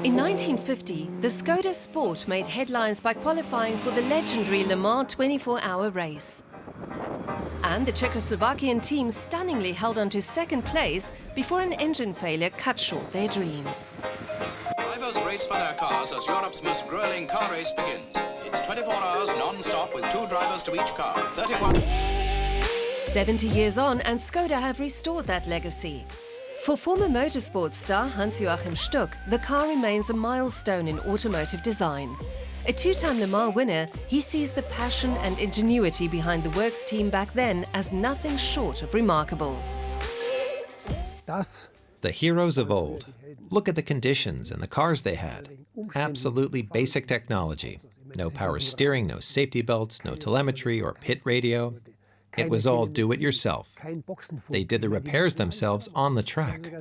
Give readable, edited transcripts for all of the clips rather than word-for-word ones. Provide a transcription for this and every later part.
In 1950, the Skoda Sport made headlines by qualifying for the legendary Le Mans 24-hour race. And the Czechoslovakian team stunningly held on to second place before an engine failure cut short their dreams. Drivers race for their cars as Europe's most grueling car race begins. It's 24 hours non-stop with 2 drivers to each car. 70 years on, and Skoda have restored that legacy. For former Motorsport star Hans Joachim Stuck, the car remains a milestone in automotive design. A 2-time Le Mans winner, he sees the passion and ingenuity behind the works team back then as nothing short of remarkable. The heroes of old. Look at the conditions and the cars they had. Absolutely basic technology. No power steering, no safety belts, no telemetry or pit radio. It was all do-it-yourself. They did the repairs themselves on the track.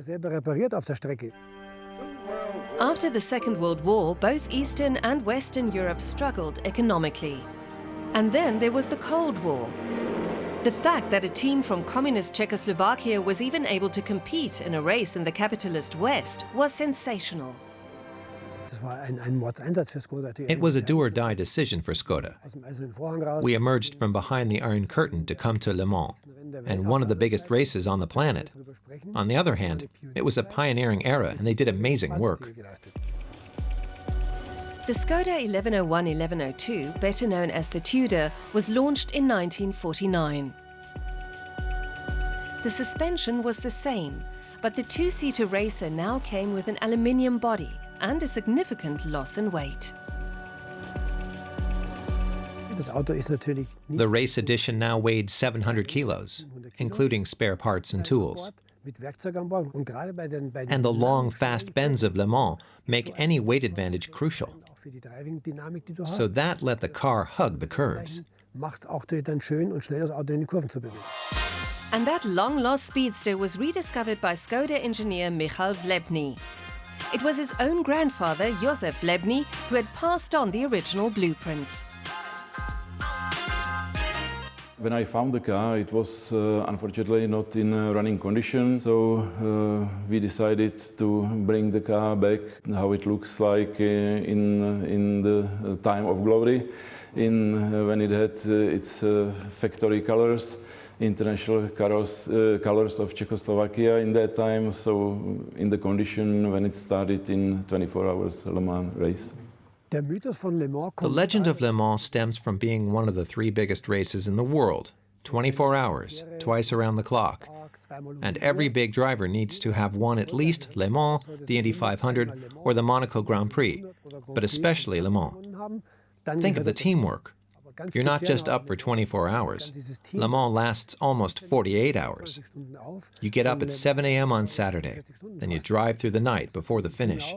After the Second World War, both Eastern and Western Europe struggled economically. And then there was the Cold War. The fact that a team from communist Czechoslovakia was even able to compete in a race in the capitalist West was sensational. It was a do-or-die decision for Skoda. We emerged from behind the Iron Curtain to come to Le Mans, and one of the biggest races on the planet. On the other hand, it was a pioneering era, and they did amazing work. The Skoda 1101-1102, better known as the Tudor, was launched in 1949. The suspension was the same, but the 2-seater racer now came with an aluminium body and a significant loss in weight. The race edition now weighed 700 kilos, including spare parts and tools. And the long, fast bends of Le Mans make any weight advantage crucial. So that let the car hug the curves. And that long-lost speedster was rediscovered by Skoda engineer MICHAL VELEBNY. It was his own grandfather, Josef VELEBNY, who had passed on the original blueprints. When I found the car, it was unfortunately not in running condition, so we decided to bring the car back, how it looks like in the time of glory, when it had its factory colors, international colors of Czechoslovakia in that time, so in the condition when it started in 24 hours Le Mans race. The legend of Le Mans stems from being one of the 3 biggest races in the world, 24 hours, twice around the clock. And every big driver needs to have won at least Le Mans, the Indy 500, or the Monaco Grand Prix, but especially Le Mans. Think of the teamwork. You're not just up for 24 hours. Le Mans lasts almost 48 hours. You get up at 7 a.m. on Saturday, then you drive through the night before the finish,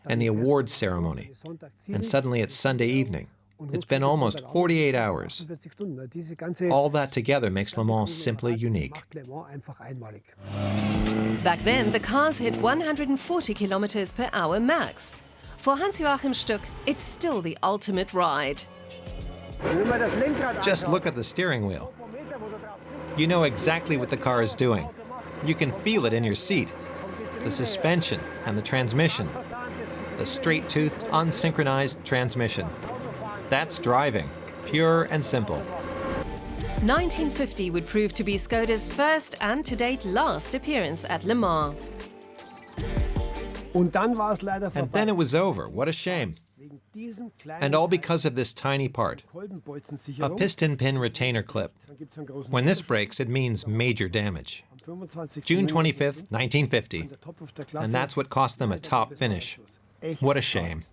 and the awards ceremony, and suddenly it's Sunday evening. It's been almost 48 hours. All that together makes Le Mans simply unique. Back then, the cars hit 140 kilometers per hour max. For Hans Joachim Stuck, it's still the ultimate ride. Just look at the steering wheel. You know exactly what the car is doing. You can feel it in your seat. The suspension and the transmission. The straight-toothed, unsynchronized transmission. That's driving, pure and simple. 1950 would prove to be Skoda's first and to date last appearance at Le Mans. And then it was over. What a shame. And all because of this tiny part, a piston pin retainer clip. When this breaks, it means major damage. June 25th, 1950. And that's what cost them a top finish. What a shame.